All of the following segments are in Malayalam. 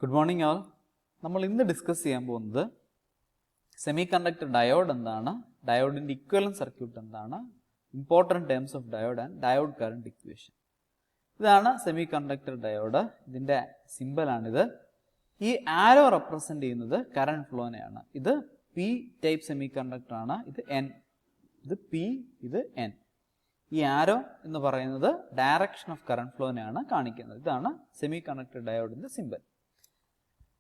ഗുഡ് മോർണിംഗ് ആൾ. നമ്മൾ ഇന്ന് ഡിസ്കസ് ചെയ്യാൻ പോകുന്നത് സെമി കണ്ടക്ടർ ഡയോഡ് എന്താണ്, ഡയോഡിൻ്റെ ഇക്വലന്റ് സർക്യൂട്ട് എന്താണ്, important terms of diode and diode current equation. ഇതാണ് സെമി കണ്ടക്ടർ ഡയോഡ്. ഇതിൻ്റെ സിമ്പലാണിത്. ഈ ആരോ റെപ്രസെൻ്റ് ചെയ്യുന്നത് കറണ്ട് ഫ്ലോനെയാണ്. ഇത് പി ടൈപ്പ് സെമി കണ്ടക്ടർ ആണ്. ഇത് എൻ, ഇത് പി, ഇത് എൻ. ഈ ആരോ എന്ന് പറയുന്നത് ഡയറക്ഷൻ ഓഫ് കറണ്ട് ഫ്ലോനെയാണ് കാണിക്കുന്നത്. ഇതാണ് സെമി കണ്ടക്ടർ ഡയോഡിൻ്റെ സിമ്പൽ.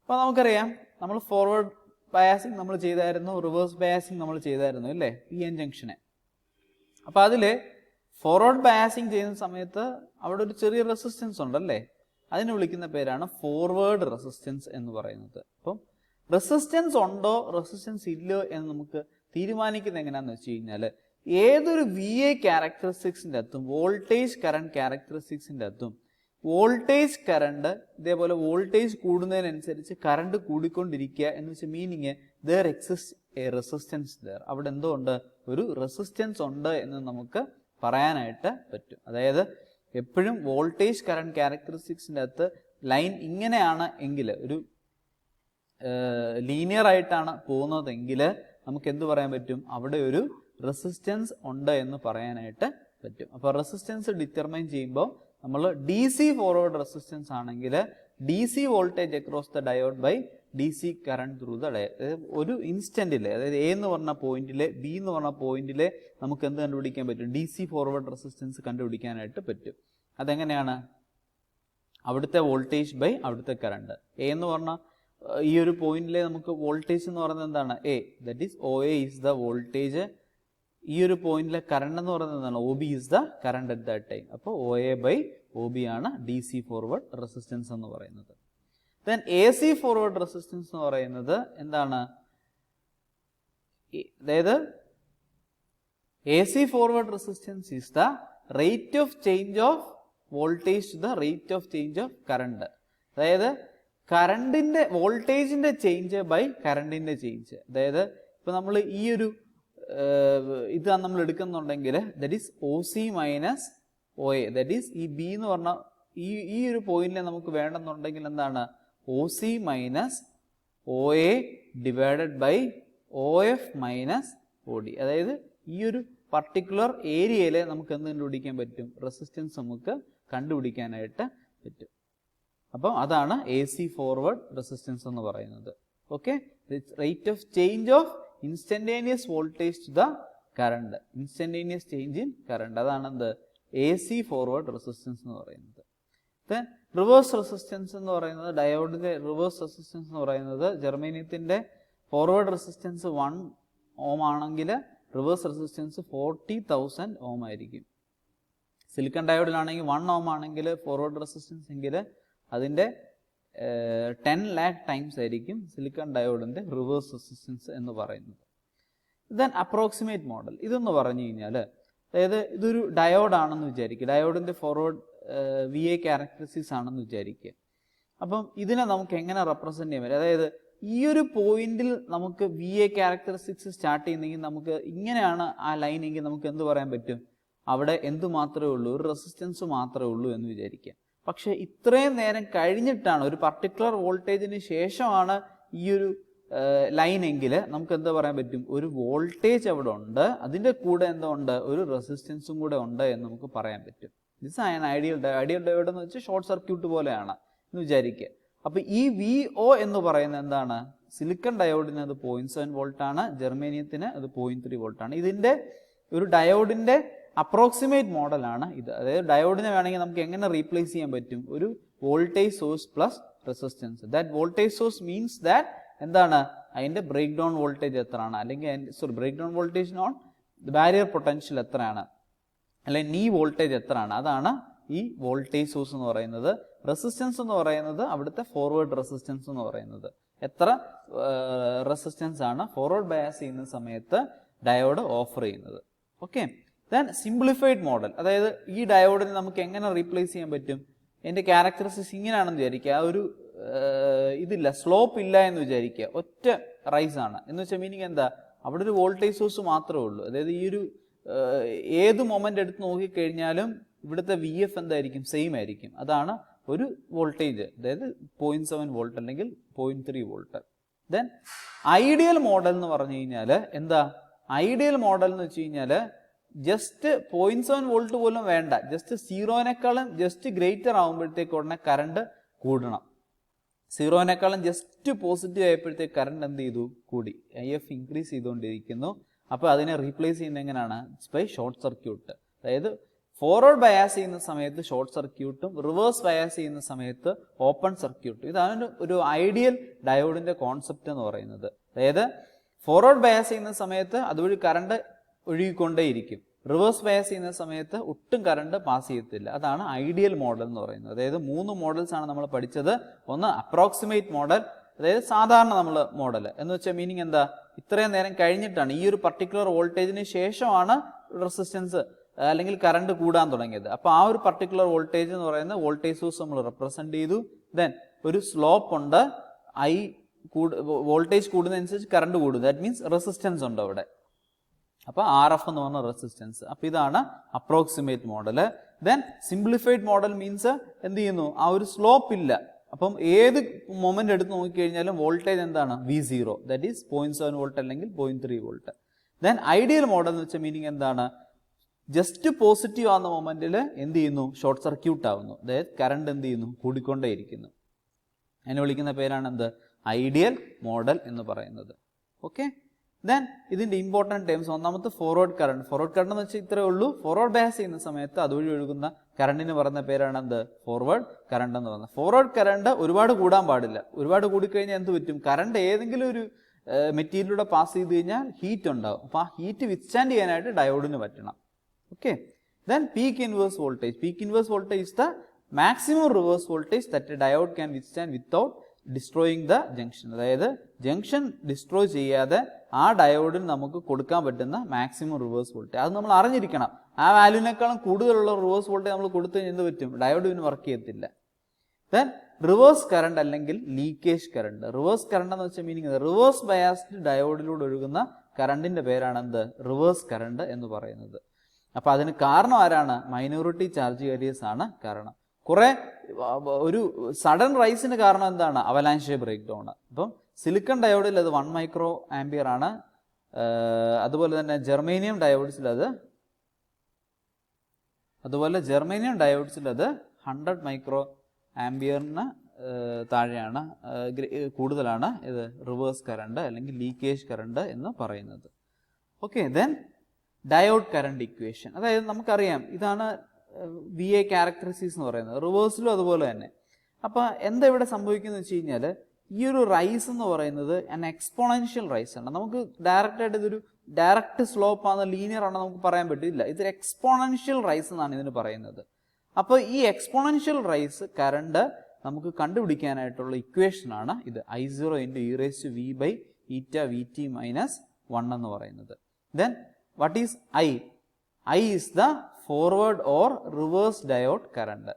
അപ്പോൾ നമുക്കറിയാം, നമ്മൾ ഫോർവേഡ് ബയാസിങ് നമ്മൾ ചെയ്തായിരുന്നു, റിവേഴ്സ് ബയാസിങ് നമ്മൾ ചെയ്തായിരുന്നു അല്ലേ, പി എൻ ജംഗ്ഷനെ. അപ്പോൾ അതിൽ ഫോർവേഡ് ബയാസിങ് ചെയ്യുന്ന സമയത്ത് അവിടെ ഒരു ചെറിയ റെസിസ്റ്റൻസ് ഉണ്ടല്ലേ, അതിനെ വിളിക്കുന്ന പേരാണ് ഫോർവേഡ് റെസിസ്റ്റൻസ് എന്ന് പറയുന്നത്. അപ്പം റെസിസ്റ്റൻസ് ഉണ്ടോ റെസിസ്റ്റൻസ് ഇല്ലയോ എന്ന് നമുക്ക് തീരുമാനിക്കുന്നത് എങ്ങനെയാണെന്ന് വെച്ച് കഴിഞ്ഞാൽ, ഏതൊരു വി എ ക്യാരക്ടറിസ്റ്റിക്സിൻ്റെ അകത്തും വോൾട്ടേജ് കറണ്ട് ക്യാരക്ടറിസ്റ്റിക്സിൻ്റെ അകത്തും വോൾട്ടേജ് കറണ്ട് ഇതേപോലെ വോൾട്ടേജ് കൂടുന്നതിനനുസരിച്ച് കറണ്ട് കൂടിക്കൊണ്ടിരിക്കുക എന്ന് വെച്ചാൽ meaning there exist A resistance there. അവിടെ എന്തോ ഉണ്ട്, ഒരു റെസിസ്റ്റൻസ് ഉണ്ട് എന്ന് നമുക്ക് പറയാനായിട്ട് പറ്റും. അതായത് എപ്പോഴും വോൾട്ടേജ് കറണ്ട് ക്യാരക്ടറിസ്റ്റിക്സിൻ്റെ അകത്ത് ലൈൻ ഇങ്ങനെയാണ് എങ്കിൽ, ഒരു ലീനിയർ ആയിട്ടാണ് പോകുന്നതെങ്കിൽ നമുക്ക് എന്ത് പറയാൻ പറ്റും, അവിടെ ഒരു റെസിസ്റ്റൻസ് ഉണ്ട് എന്ന് പറയാനായിട്ട് പറ്റും. അപ്പോൾ റെസിസ്റ്റൻസ് ഡിറ്റർമൈൻ ചെയ്യുമ്പോൾ നമ്മൾ ഡി സി ഫോർവേഡ് റെസിസ്റ്റൻസ് ആണെങ്കിൽ D C voltage across the diode by D C current through the diode. ഒരു ഇൻസ്റ്റന്റിൽ, അതായത് എ എന്ന് പറഞ്ഞ പോയിന്റിലെ ബി എന്ന് പറഞ്ഞ പോയിന്റിലെ നമുക്ക് എന്ത് കണ്ടുപിടിക്കാൻ പറ്റും, ഡി സി ഫോർവേഡ് റെസിസ്റ്റൻസ് കണ്ടുപിടിക്കാനായിട്ട് പറ്റും. അതെങ്ങനെയാണ്, അവിടുത്തെ വോൾട്ടേജ് ബൈ അവിടുത്തെ കറണ്ട്. എ എന്ന് പറഞ്ഞാൽ ഈ ഒരു പോയിന്റിലെ നമുക്ക് വോൾട്ടേജ് എന്ന് പറയുന്നത് എന്താണ്, A, that is O A is the voltage. ഈ ഒരു പോയിന്റിലെ കറണ്ട് എന്ന് പറയുന്നത് എന്താണ്, O B is the current at that time. അപ്പോൾ O A by O B ആണ് ഡി സി ഫോർവേഡ് റെസിസ്റ്റൻസ് എന്ന് പറയുന്നത്. Then A C forward resistance എന്ന് പറയുന്നത് എന്താണ്, അതായത് A C forward resistance is the rate of change of voltage to the rate of change of current. അതായത് കറണ്ടിന്റെ വോൾട്ടേജിന്റെ ചേഞ്ച് ബൈ കറണ്ടിന്റെ ചേഞ്ച്. അതായത് ഇപ്പൊ നമ്മൾ ഈ ഒരു ഇതാണ് നമ്മൾ എടുക്കുന്നുണ്ടെങ്കിൽ that is O C minus O A, that is ഈ ബി എന്ന് പറഞ്ഞ ഈ ഒരു പോയിന്റിൽ നമുക്ക് വേണമെന്നുണ്ടെങ്കിൽ എന്താണ്, O C minus O A divided by O F minus O D. അതായത് ഈ ഒരു പർട്ടിക്കുലർ ഏരിയയിൽ നമുക്ക് എന്ത് കണ്ടുപിടിക്കാൻ പറ്റും, റെസിസ്റ്റൻസ് നമുക്ക് കണ്ടുപിടിക്കാനായിട്ട് പറ്റും. അപ്പം അതാണ് എ സി ഫോർവേഡ് റെസിസ്റ്റൻസ് എന്ന് പറയുന്നത്. Okay, rate of change of instantaneous voltage to the current, instantaneous change in current. അതാണ് എന്ത്, എ സി ഫോർവേഡ് റെസിസ്റ്റൻസ് എന്ന് പറയുന്നത്. ദെൻ റിവേഴ്സ് റെസിസ്റ്റൻസ് എന്ന് പറയുന്നത്, ഡയോഡിന്റെ റിവേഴ്സ് റെസിസ്റ്റൻസ് എന്ന് പറയുന്നത്, ജർമേനിയത്തിന്റെ ഫോർവേഡ് റെസിസ്റ്റൻസ് 1 ഓം ആണെങ്കിൽ റിവേഴ്സ് റെസിസ്റ്റൻസ് 40,000 ഓം ആയിരിക്കും. സിലിക്കൺ ഡയോഡിലാണെങ്കിൽ 1 ഓം ആണെങ്കിൽ ഫോർവേഡ് റെസിസ്റ്റൻസ് എങ്കിൽ അതിൻ്റെ 10 lakh ടൈംസ് ആയിരിക്കും സിലിക്കൺ ഡയോഡിൻ്റെ റിവേഴ്സ് റെസിസ്റ്റൻസ് എന്ന് പറയുന്നത്. ദെൻ അപ്രോക്സിമേറ്റ് മോഡൽ ഇതെന്ന് പറഞ്ഞു കഴിഞ്ഞാൽ, അതായത് ഇതൊരു ഡയോഡ് ആണെന്ന് വിചാരിക്കുക, ഡയോഡിൻ്റെ ഫോർവേഡ് വി എ ക്യാരക്ടറിസ്റ്റിക്സ് ആണെന്ന് വിചാരിക്കുക. അപ്പം ഇതിനെ നമുക്ക് എങ്ങനെ റെപ്രസെൻറ്റ് ചെയ്യാൻ പറ്റും, അതായത് ഈ ഒരു പോയിന്റിൽ നമുക്ക് വി എ ക്യാരക്ടറിസ്റ്റിക്സ് സ്റ്റാർട്ട് ചെയ്യുന്നെങ്കിൽ നമുക്ക് ഇങ്ങനെയാണ് ആ ലൈൻ എങ്കിൽ നമുക്ക് എന്ത് പറയാൻ പറ്റും, അവിടെ എന്ത് മാത്രമേ ഉള്ളൂ, ഒരു റെസിസ്റ്റൻസ് മാത്രമേ ഉള്ളൂ എന്ന് വിചാരിക്കുക. പക്ഷെ ഇത്രയും നേരം കഴിഞ്ഞിട്ടാണ്, ഒരു പർട്ടിക്കുലർ വോൾട്ടേജിന് ശേഷമാണ് ഈ ഒരു ലൈൻ എങ്കിൽ നമുക്ക് എന്താ പറയാൻ പറ്റും, ഒരു വോൾട്ടേജ് അവിടെ ഉണ്ട്, അതിൻ്റെ കൂടെ എന്താ ഉണ്ട്, ഒരു റെസിസ്റ്റൻസും കൂടെ ഉണ്ട് എന്ന് നമുക്ക് പറയാൻ പറ്റും. ദിസ് ആണ് ഐഡിയൽ ഡയോഡ് എന്ന് വെച്ചാൽ ഷോർട്ട് സർക്യൂട്ട് പോലെയാണ് എന്ന് വിചാരിക്കുക. അപ്പൊ ഈ വി ഒ എന്ന് പറയുന്നത് എന്താണ്, സിലിക്കൺ ഡയോഡിന് അത് 0.7 വോൾട്ട് ആണ്, ജർമേനിയത്തിന് അത് 0.3 വോൾട്ട് ആണ്. ഇതിന്റെ ഒരു ഡയോഡിന്റെ അപ്രോക്സിമേറ്റ് മോഡലാണ് ഇത്. അതായത് ഡയോഡിനെ വേണമെങ്കിൽ നമുക്ക് എങ്ങനെ റീപ്ലേസ് ചെയ്യാൻ പറ്റും, ഒരു voltage source plus resistance. That voltage source means that എന്താണ്, അതിന്റെ ബ്രേക്ക് ഡൗൺ വോൾട്ടേജ് എത്രയാണ്, അല്ലെങ്കിൽ breakdown voltage non barrier potential എത്രയാണ്, അല്ലെങ്കിൽ നീ വോൾട്ടേജ് എത്രയാണ്, അതാണ് ഈ വോൾട്ടേജ് സോഴ്സ് എന്ന് പറയുന്നത്. റെസിസ്റ്റൻസ് എന്ന് പറയുന്നത് അവിടുത്തെ ഫോർവേഡ് റെസിസ്റ്റൻസ് എന്ന് പറയുന്നത്, എത്ര റെസിസ്റ്റൻസ് ആണ് ഫോർവേഡ് ബയാസ് ചെയ്യുന്ന സമയത്ത് ഡയോഡ് ഓഫർ ചെയ്യുന്നത്. ഓക്കെ, ദെൻ സിംപ്ലിഫൈഡ് മോഡൽ, അതായത് ഈ ഡയോഡിനെ നമുക്ക് എങ്ങനെ റീപ്ലേസ് ചെയ്യാൻ പറ്റും, എൻ്റെ ക്യാരക്ടറിസ്റ്റിക്സ് ഇങ്ങനെയാണെന്ന് വിചാരിക്കുക, ആ ഒരു ഇതില്ല, സ്ലോപ്പ് ഇല്ല എന്ന് വിചാരിക്കുക, ഒറ്റ റൈസ് ആണ് എന്ന് വെച്ചാൽ മീനിങ് എന്താ, അവിടെ ഒരു വോൾട്ടേജ് സോഴ്സ് മാത്രമേ ഉള്ളൂ. അതായത് ഈ ഒരു ഏത് മൊമെന്റ് എടുത്ത് നോക്കിക്കഴിഞ്ഞാലും ഇവിടുത്തെ വി എഫ് എന്തായിരിക്കും, സെയിം ആയിരിക്കും. അതാണ് ഒരു വോൾട്ടേജ്, അതായത് 0.7 വോൾട്ട് അല്ലെങ്കിൽ 0.3 വോൾട്ട്. ദെൻ ഐഡിയൽ മോഡൽ എന്ന് പറഞ്ഞു കഴിഞ്ഞാൽ എന്താ? ഐഡിയൽ മോഡൽ എന്ന് വെച്ച് കഴിഞ്ഞാൽ ജസ്റ്റ് 0.7 വോൾട്ട് പോലും വേണ്ട, ജസ്റ്റ് സീറോനേക്കാളും ജസ്റ്റ് ഗ്രേറ്റർ ആകുമ്പോഴത്തേക്ക് ഉടനെ കറണ്ട് കൂടണം. സീറോനേക്കാളും ജസ്റ്റ് പോസിറ്റീവ് ആയപ്പോഴത്തേക്ക് കറണ്ട് എന്ത് ചെയ്തു? കൂടി. IF ഇൻക്രീസ് ചെയ്തുകൊണ്ടിരിക്കുന്നു. അപ്പോൾ അതിനെ റീപ്ലേസ് ചെയ്യുന്നത് എങ്ങനെയാണ്? By short circuit. അതായത് ഫോർവേഡ് ബയാസ് ചെയ്യുന്ന സമയത്ത് ഷോർട്ട് സർക്യൂട്ടും റിവേഴ്സ് ബയാസ് ചെയ്യുന്ന സമയത്ത് ഓപ്പൺ സർക്യൂട്ടും. ഇതാണ് ഒരു ഐഡിയൽ ഡയോഡിന്റെ കോൺസെപ്റ്റ് എന്ന് പറയുന്നത്. അതായത് ഫോർവേഡ് ബയാസ് ചെയ്യുന്ന സമയത്ത് അതുവഴി കറണ്ട് ഒഴുകിക്കൊണ്ടേയിരിക്കും, റിവേഴ്സ് ബയാസ് ചെയ്യുന്ന സമയത്ത് ഒട്ടും കറണ്ട് പാസ് ചെയ്യത്തില്ല. അതാണ് ഐഡിയൽ മോഡൽ എന്ന് പറയുന്നത്. അതായത് 3 മോഡൽസ് ആണ് നമ്മൾ പഠിച്ചത്. ഒന്ന് അപ്രോക്സിമേറ്റ് മോഡൽ, അതായത് സാധാരണ നമ്മൾ മോഡൽ എന്ന് വെച്ചാൽ മീനിങ് എന്താ? ഇത്രയും നേരം കഴിഞ്ഞിട്ടാണ്, ഈ ഒരു പർട്ടിക്കുലർ വോൾട്ടേജിന് ശേഷമാണ് റെസിസ്റ്റൻസ് അല്ലെങ്കിൽ കറണ്ട് കൂടാൻ തുടങ്ങിയത്. അപ്പോൾ ആ ഒരു പർട്ടിക്കുലർ വോൾട്ടേജ് എന്ന് പറയുന്നത് വോൾട്ടേജ് സോഴ്സ് നമ്മൾ റെപ്രസെന്റ് ചെയ്തു. ദെൻ ഒരു സ്ലോപ്പ് ഉണ്ട്, വോൾട്ടേജ് കൂടുന്നതനുസരിച്ച് കറണ്ട് കൂടും. ദാറ്റ് മീൻസ് റെസിസ്റ്റൻസ് ഉണ്ട് അവിടെ. അപ്പോൾ RF എന്ന് പറഞ്ഞ റെസിസ്റ്റൻസ്. അപ്പോൾ ഇതാണ് approximate model. Then simplified model means എന്ത് ചെയ്യുന്നു? ആ ഒരു സ്ലോപ്പ് ഇല്ല. അപ്പം ഏത് മൊമെന്റ് എടുത്ത് നോക്കിക്കഴിഞ്ഞാലും വോൾട്ടേജ് എന്താണ്? V0, ദാറ്റ് ഈസ് 0.7 വോൾട്ട് അല്ലെങ്കിൽ 0.3 വോൾട്ട്. ദെൻ ഐഡിയൽ മോഡൽ എന്ന് വെച്ചാൽ മീനിങ് എന്താണ്? ജസ്റ്റ് പോസിറ്റീവ് ആവുന്ന മൊമെന്റിൽ എന്ത് ചെയ്യുന്നു? ഷോർട്ട് സർക്യൂട്ട് ആവുന്നു. അതായത് കറണ്ട് എന്ത് ചെയ്യുന്നു? കൂടിക്കൊണ്ടേയിരിക്കുന്നു. അതിനെ വിളിക്കുന്ന പേരാണ് എന്ത്? ഐഡിയൽ മോഡൽ എന്ന് പറയുന്നത്. ഓക്കെ. ദെൻ ഇതിന്റെ ഇമ്പോർട്ടൻറ്റ് ടേംസ്, ഒന്നാമത്തെ ഫോർവേഡ് കറണ്ട്. ഫോർവേഡ് കറണ്ട് എന്ന് വെച്ചാൽ ഇത്രയേ ഉള്ളൂ. ഫോർവേഡ് ബയാസ് ചെയ്യുന്ന സമയത്ത് അതുവഴി ഒഴുകുന്ന കറണ്ടിന് പറയുന്ന പേരാണ് എന്ത്? ഫോർവേഡ് കറണ്ട് എന്ന് പറയുന്നത്. ഫോർവേഡ് കറണ്ട് ഒരുപാട് കൂടാൻ പാടില്ല. ഒരുപാട് കൂടിക്കഴിഞ്ഞാൽ എന്ത് പറ്റും? കറണ്ട് ഏതെങ്കിലും ഒരു മെറ്റീരിയലിലൂടെ പാസ് ചെയ്ത് കഴിഞ്ഞാൽ ഹീറ്റ് ഉണ്ടാവും. അപ്പോൾ ആ ഹീറ്റ് വിത്ത്സ്റ്റാൻഡ് ചെയ്യാനായിട്ട് ഡയോഡിന് പറ്റണം. Okay. Then peak inverse voltage. Peak inverse voltage is the maximum reverse voltage that a diode can withstand without destroying the junction. അതായത് ജംഗ്ഷൻ ഡിസ്ട്രോയ് ചെയ്യാതെ ആ ഡയോഡിന് നമുക്ക് കൊടുക്കാൻ പറ്റുന്ന മാക്സിമം റിവേഴ്സ് വോൾട്ടേജ്. അത് നമ്മൾ അറിഞ്ഞിരിക്കണം. ആ വാല്യൂവിനേക്കാളും കൂടുതലുള്ള റിവേഴ്സ് വോൾട്ടേജ് നമ്മൾ കൊടുത്തു കഴിഞ്ഞാൽ എന്ത് പറ്റും? ഡയോഡ് പിന്നെ വർക്ക് ചെയ്യത്തില്ല. ദെൻ റിവേഴ്സ് കറണ്ട് അല്ലെങ്കിൽ ലീക്കേജ് കറണ്ട്. റിവേഴ്സ് കറണ്ട് എന്ന് വെച്ചാൽ മീനിങ് റിവേഴ്സ് ബയാസ്ഡ് ഡയോഡിലൂടെ ഒഴുകുന്ന കറണ്ടിന്റെ പേരാണ് എന്ത്? റിവേഴ്സ് കറണ്ട് എന്ന് പറയുന്നത്. അപ്പൊ അതിന് കാരണം ആരാണ്? മൈനോറിറ്റി ചാർജ് കാരിയേഴ്സ് ആണ് കാരണം. കുറെ ഒരു സഡൻ റൈസിന് കാരണം എന്താണ്? അവലാൻഷ് ബ്രേക്ക് ഡൗൺ. അപ്പം സിലിക്കൺ ഡയോഡിൽ അത് 1 മൈക്രോ ആംപിയർ ആണ്. അതുപോലെ തന്നെ ജെർമേനിയം ഡയോഡ്സിൽ അത് 100 മൈക്രോ ആംപിയറിന് താഴെയാണ്, കൂടുതലാണ് ഇത് റിവേഴ്സ് കറണ്ട് അല്ലെങ്കിൽ ലീക്കേജ് കറണ്ട് എന്ന് പറയുന്നത്. Okay. Then diode current equation. അതായത് നമുക്കറിയാം ഇതാണ് VA ക്യാരക്ടറിസ്റ്റിക്സ് എന്ന് പറയുന്നത്. റിവേഴ്സിലും അതുപോലെ തന്നെ. അപ്പോൾ എന്താ ഇവിടെ സംഭവിക്കുന്നത് വെച്ച് കഴിഞ്ഞാൽ ഈ ഒരു റൈസ് എന്ന് പറയുന്നത് എക്സ്പോണൻഷ്യൽ റൈസ് ആണ്. നമുക്ക് ഡയറക്റ്റ് ആയിട്ട് ഇതൊരു ഡയറക്റ്റ് സ്ലോപ്പ് ആണ്, ലീനിയർ ആണെന്ന് നമുക്ക് പറയാൻ പറ്റില്ല. ഇതൊരു എക്സ്പോണൻഷ്യൽ റൈസ് എന്നാണ് ഇതിന് പറയുന്നത്. അപ്പോൾ ഈ എക്സ്പോണൻഷ്യൽ റൈസ് കറണ്ട് നമുക്ക് കണ്ടുപിടിക്കാനായിട്ടുള്ള ഇക്വേഷനാണ് ഇത് I0 × e⁻v/η - 1 എന്ന് പറയുന്നത്. Then what is I? I is the forward or reverse diode current.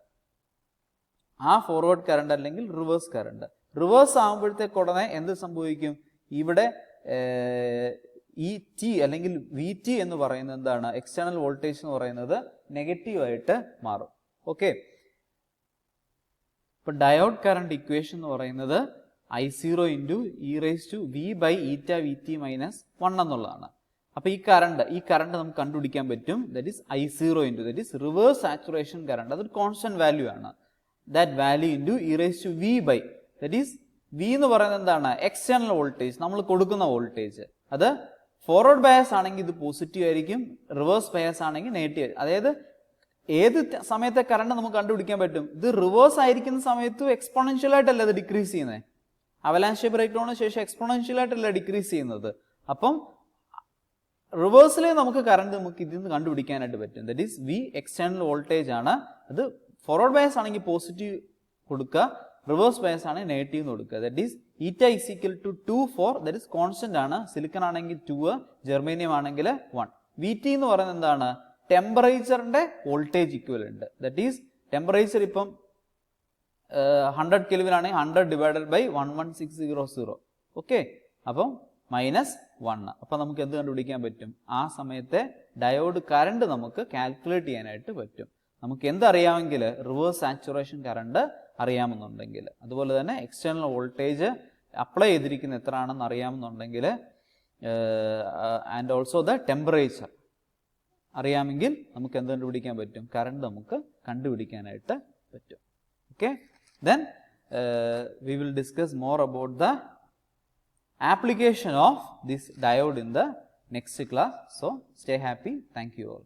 ആ ഫോർവേഡ് കറണ്ട് അല്ലെങ്കിൽ റിവേഴ്സ് കറണ്ട്. റിവേഴ്സ് ആകുമ്പോഴത്തേക്ക് ഉടനെ എന്ത് സംഭവിക്കും? ഇവിടെ ഈ ടി അല്ലെങ്കിൽ VT എന്ന് പറയുന്നത് എന്താണ്? എക്സ്റ്റേണൽ വോൾട്ടേജ് എന്ന് പറയുന്നത് നെഗറ്റീവ് ആയിട്ട് മാറും. ഓക്കെ. ഇപ്പൊ ഡയോഡ് കറണ്ട് ഇക്വേഷൻ എന്ന് പറയുന്നത് I0 × e⁻v/η - 1 eന്നുള്ളതാണ്. അപ്പൊ ഈ കറണ്ട് നമുക്ക് കണ്ടുപിടിക്കാൻ പറ്റും. That is I0 × that is reverse saturation current. അതൊരു കോൺസ്റ്റന്റ് വാല്യൂ ആണ്. That value × e⁻v/, that is V എന്ന് പറയുന്നത് എന്താണ്? എക്സ്റ്റേണൽ വോൾട്ടേജ്, നമ്മൾ കൊടുക്കുന്ന വോൾട്ടേജ്. അത് ഫോർവേഡ് ബയാസ് ആണെങ്കിൽ ഇത് പോസിറ്റീവ് ആയിരിക്കും, റിവേഴ്സ് ബയാസ് ആണെങ്കിൽ നെഗറ്റീവ്. അതായത് ഏത് സമയത്തെ കറണ്ട് നമുക്ക് കണ്ടുപിടിക്കാൻ പറ്റും? ഇത് റിവേഴ്സ് ആയിരിക്കുന്ന സമയത്ത് എക്സ്പോണൻഷ്യൽ ആയിട്ടല്ല ഇത് ഡിക്രീസ് ചെയ്യുന്നത്. അവലാൻഷ് ബ്രേക്ക് ഡൗണിന് ശേഷം എക്സ്പോണൻഷ്യൽ ആയിട്ടല്ല ഡിക്രീസ് ചെയ്യുന്നത്. അപ്പം റിവേഴ്സിലെ നമുക്ക് കറണ്ട് നമുക്ക് ഇതിൽ നിന്ന് കണ്ടുപിടിക്കാനായിട്ട് പറ്റും. That is V external voltage ആണ്. അത് ഫോർവേഡ് ബയാസ് ആണെങ്കിൽ പോസിറ്റീവ് കൊടുക്കുക, റിവേഴ്സ് ബയാസ് ആണെങ്കിൽ നെഗറ്റീവ് കൊടുക്കുക. That is η = 2 4, that is constant ആണ്. സിലിക്കൺ ആണെങ്കിൽ 2, ജെർമേനിയം ആണെങ്കിൽ 1. VT എന്ന് പറയുന്നത് എന്താണ്? ടെമ്പറേച്ചറിന്റെ voltage equivalent. That is temperature ഇപ്പം 100 കെൽവിൻ ആണെങ്കിൽ 100 / 11600. ഓക്കെ. അപ്പം -1. അപ്പൊ നമുക്ക് എന്ത് കണ്ടുപിടിക്കാൻ പറ്റും? ആ സമയത്തെ ഡയോഡ് കറണ്ട് നമുക്ക് കാൽക്കുലേറ്റ് ചെയ്യാനായിട്ട് പറ്റും. നമുക്ക് എന്തറിയാമെങ്കിൽ റിവേഴ്സ് സാച്ചുറേഷൻ കറണ്ട് അറിയാമെന്നുണ്ടെങ്കിൽ, അതുപോലെ തന്നെ എക്സ്റ്റേണൽ വോൾട്ടേജ് അപ്ലൈ ചെയ്തിരിക്കുന്ന എത്ര ആണെന്ന് അറിയാമെന്നുണ്ടെങ്കിൽ, ആൻഡ് ഓൾസോ ദ ടെമ്പറേച്ചർ അറിയാമെങ്കിൽ നമുക്ക് എന്ത് കണ്ടുപിടിക്കാൻ പറ്റും? കറണ്ട് നമുക്ക് കണ്ടുപിടിക്കാനായിട്ട് പറ്റും. Okay, then we will discuss more about the application of this diode in the next class. So stay happy. Thank you all.